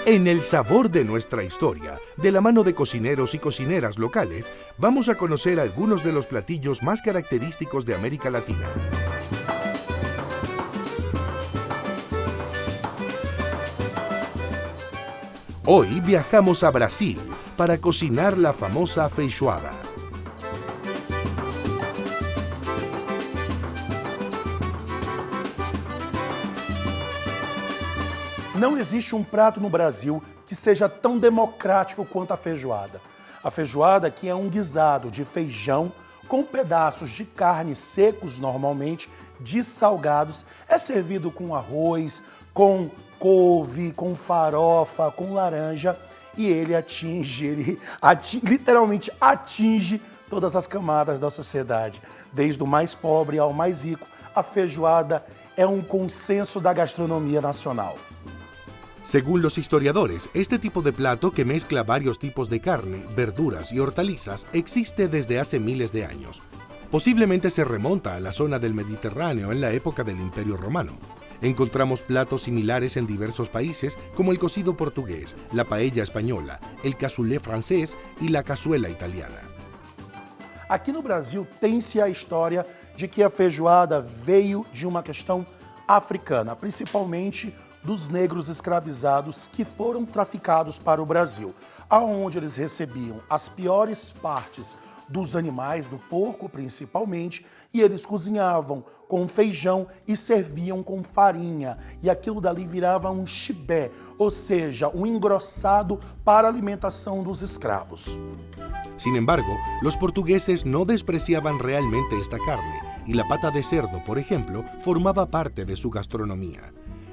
En El Sabor de Nuestra Historia, de la mano de cocineros y cocineras locales, vamos a conocer algunos de los platillos más característicos de América Latina. Hoy viajamos a Brasil para cocinar la famosa feijoada. Não existe um prato no Brasil que seja tão democrático quanto a feijoada. A feijoada aqui é um guisado de feijão com pedaços de carne secos normalmente, dessalgados. É servido com arroz, com couve, com farofa, com laranja e ele literalmente atinge todas as camadas da sociedade. Desde o mais pobre ao mais rico, a feijoada é um consenso da gastronomia nacional. Según los historiadores, este tipo de plato que mezcla varios tipos de carne, verduras y hortalizas existe desde hace miles de años. Posiblemente se remonta a la zona del Mediterráneo en la época del Imperio Romano. Encontramos platos similares en diversos países como el cocido portugués, la paella española, el cassoulet francés y la cazuela italiana. Aqui no Brasil tem-se a história de que a feijoada veio de uma questão africana, principalmente dos negros escravizados que foram traficados para o Brasil, aonde eles recebiam as piores partes dos animais, do porco principalmente, e eles cozinhavam com feijão e serviam com farinha, e aquilo dali virava um chibé, ou seja, um engrossado para a alimentação dos escravos. Sin embargo, los portugueses no despreciaban realmente esta carne, y la pata de cerdo, por ejemplo, formaba parte de su gastronomía.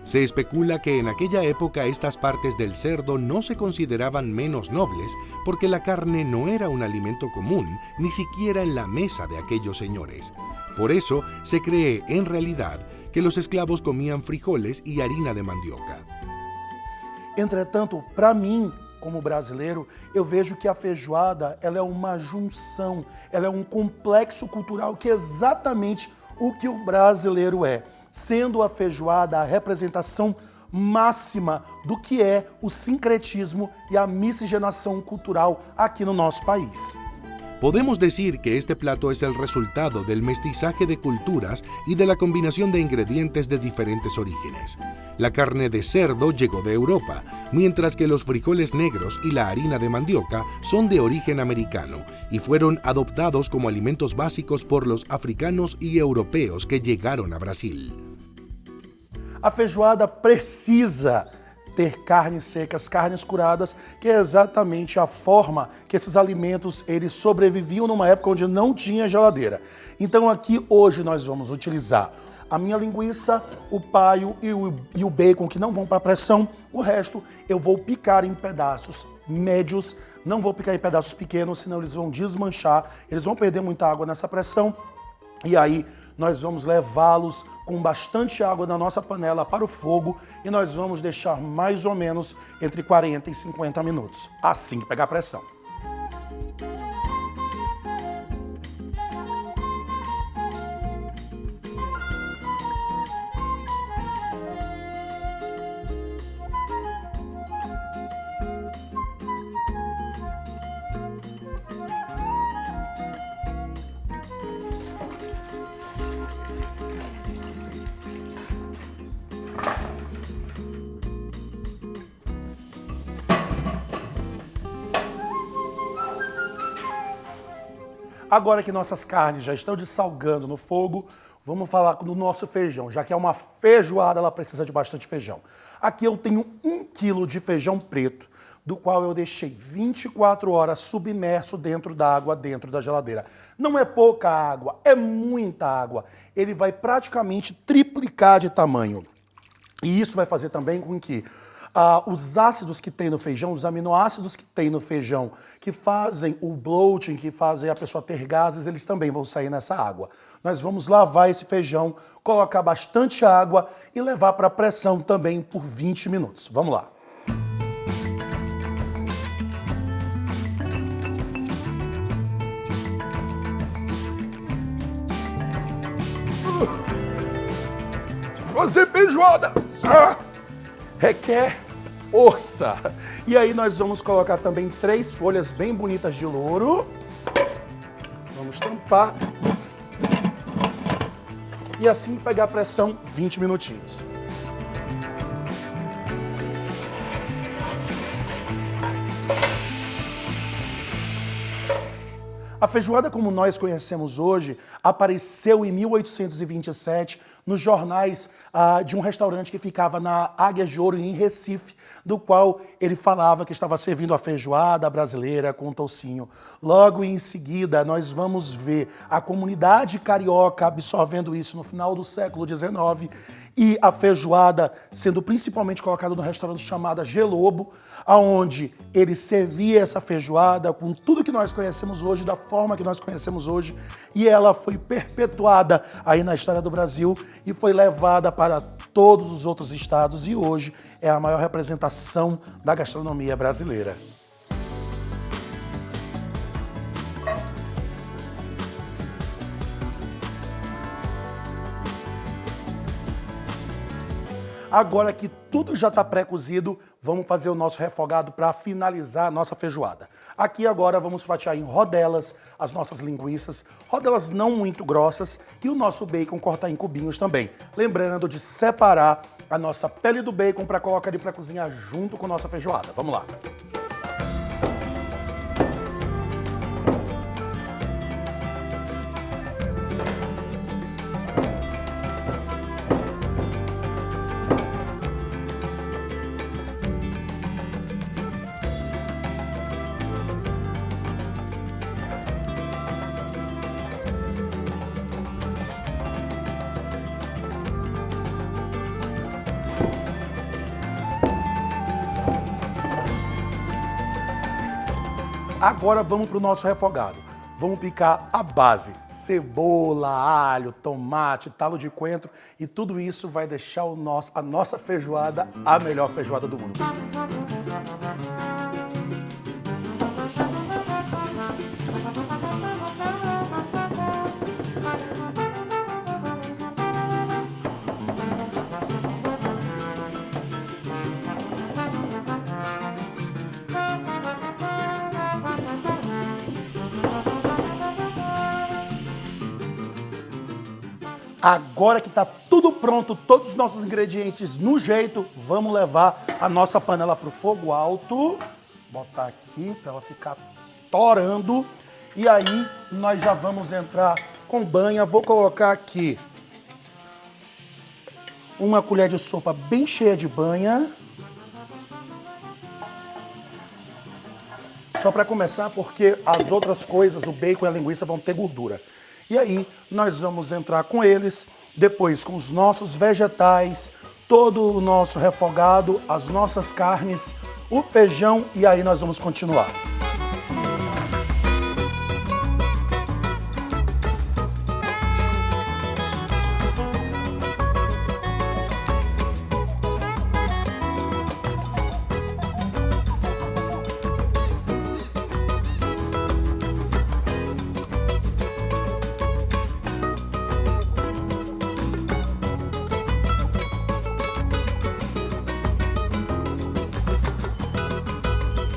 Se especula que en aquella época estas partes del cerdo no se consideraban menos nobles porque la carne no era un alimento común, ni siquiera en la mesa de aquellos señores. Por eso se cree en realidad que los esclavos comían frijoles y harina de mandioca. Entretanto, para mim, como brasileiro, eu vejo que a feijoada ela é uma junção, ela é um complexo cultural que é exatamente o que o brasileiro é, sendo a feijoada a representação máxima do que é o sincretismo e a miscigenação cultural aqui no nosso país. Podemos decir que este plato es el resultado del mestizaje de culturas y de la combinación de ingredientes de diferentes orígenes. La carne de cerdo llegó de Europa, mientras que los frijoles negros y la harina de mandioca son de origen americano y fueron adoptados como alimentos básicos por los africanos y europeos que llegaron a Brasil. A feijoada precisa ter carnes secas, carnes curadas, que é exatamente a forma que esses alimentos eles sobreviviam numa época onde não tinha geladeira. Então aqui hoje nós vamos utilizar a minha linguiça, o paio e o bacon que não vão para pressão. O resto eu vou picar em pedaços médios, não vou picar em pedaços pequenos, senão eles vão desmanchar, eles vão perder muita água nessa pressão. E aí nós vamos levá-los com bastante água na nossa panela para o fogo e nós vamos deixar mais ou menos entre 40 e 50 minutos, assim que pegar pressão. Agora que nossas carnes já estão dessalgando no fogo, vamos falar do nosso feijão. Já que é uma feijoada, ela precisa de bastante feijão. Aqui eu tenho 1 quilo de feijão preto, do qual eu deixei 24 horas submerso dentro da água, dentro da geladeira. Não é pouca água, é muita água. Ele vai praticamente triplicar de tamanho. E isso vai fazer também com que os ácidos que tem no feijão, os aminoácidos que tem no feijão, que fazem o bloating, que fazem a pessoa ter gases, eles também vão sair nessa água. Nós vamos lavar esse feijão, colocar bastante água e levar para pressão também por 20 minutos. Vamos lá. Fazer feijoada requer força. E aí nós vamos colocar também 3 folhas bem bonitas de louro. Vamos tampar. E assim pegar a pressão 20 minutinhos. A feijoada como nós conhecemos hoje apareceu em 1827 nos jornais de um restaurante que ficava na Águia de Ouro, em Recife, do qual ele falava que estava servindo a feijoada brasileira com toucinho. Logo em seguida, nós vamos ver a comunidade carioca absorvendo isso no final do século XIX e a feijoada sendo principalmente colocada no restaurante chamado Gelobo, aonde ele servia essa feijoada com tudo que nós conhecemos hoje, da forma que nós conhecemos hoje, e ela foi perpetuada aí na história do Brasil e foi levada para todos os outros estados e hoje é a maior representação da gastronomia brasileira. Agora que tudo já está pré-cozido, vamos fazer o nosso refogado para finalizar a nossa feijoada. Aqui agora vamos fatiar em rodelas as nossas linguiças, rodelas não muito grossas, e o nosso bacon cortar em cubinhos também. Lembrando de separar a nossa pele do bacon para colocar ele para cozinhar junto com a nossa feijoada. Vamos lá. Agora vamos para o nosso refogado. Vamos picar a base, cebola, alho, tomate, talo de coentro, e tudo isso vai deixar a nossa feijoada a melhor feijoada do mundo. Agora que está tudo pronto, todos os nossos ingredientes no jeito, vamos levar a nossa panela para o fogo alto. Botar aqui para ela ficar torando. E aí nós já vamos entrar com banha. Vou colocar aqui uma colher de sopa bem cheia de banha. Só para começar, porque as outras coisas, o bacon e a linguiça, vão ter gordura. E aí nós vamos entrar com eles, depois com os nossos vegetais, todo o nosso refogado, as nossas carnes, o feijão, e aí nós vamos continuar.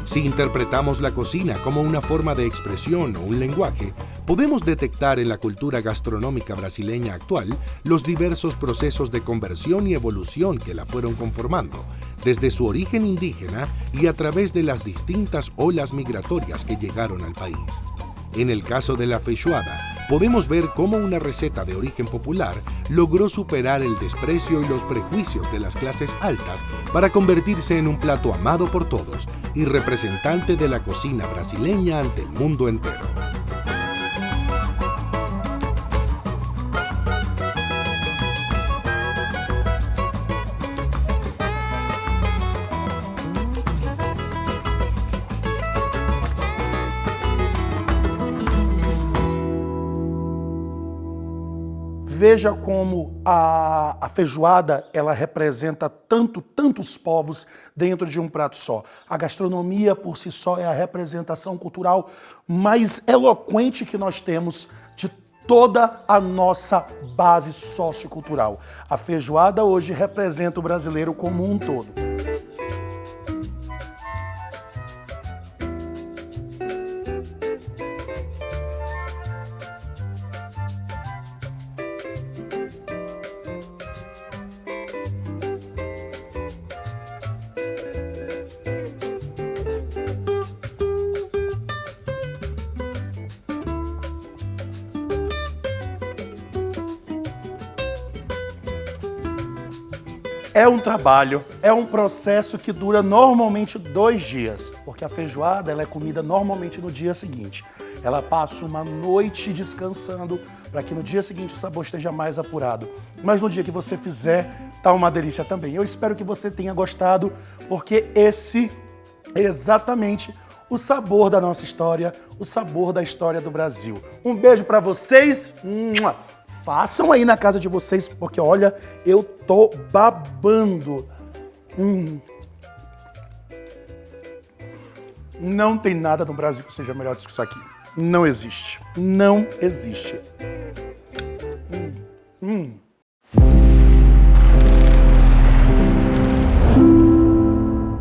Si interpretamos la cocina como una forma de expresión o un lenguaje, podemos detectar en la cultura gastronómica brasileña actual los diversos procesos de conversión y evolución que la fueron conformando, desde su origen indígena y a través de las distintas olas migratorias que llegaron al país. En el caso de la feijoada, podemos ver cómo una receta de origen popular logró superar el desprecio y los prejuicios de las clases altas para convertirse en un plato amado por todos y representante de la cocina brasileña ante el mundo entero. Veja como a feijoada, ela representa tantos povos dentro de um prato só. A gastronomia por si só é a representação cultural mais eloquente que nós temos de toda a nossa base sociocultural. A feijoada hoje representa o brasileiro como um todo. É um trabalho, é um processo que dura normalmente 2 dias, porque a feijoada ela é comida normalmente no dia seguinte. Ela passa uma noite descansando para que no dia seguinte o sabor esteja mais apurado. Mas no dia que você fizer, tá uma delícia também. Eu espero que você tenha gostado, porque esse é exatamente o sabor da nossa história, o sabor da história do Brasil. Um beijo para vocês. Façam aí na casa de vocês, porque olha, eu tô babando. Não tem nada no Brasil que seja melhor do que isso aqui. Não existe. Não existe.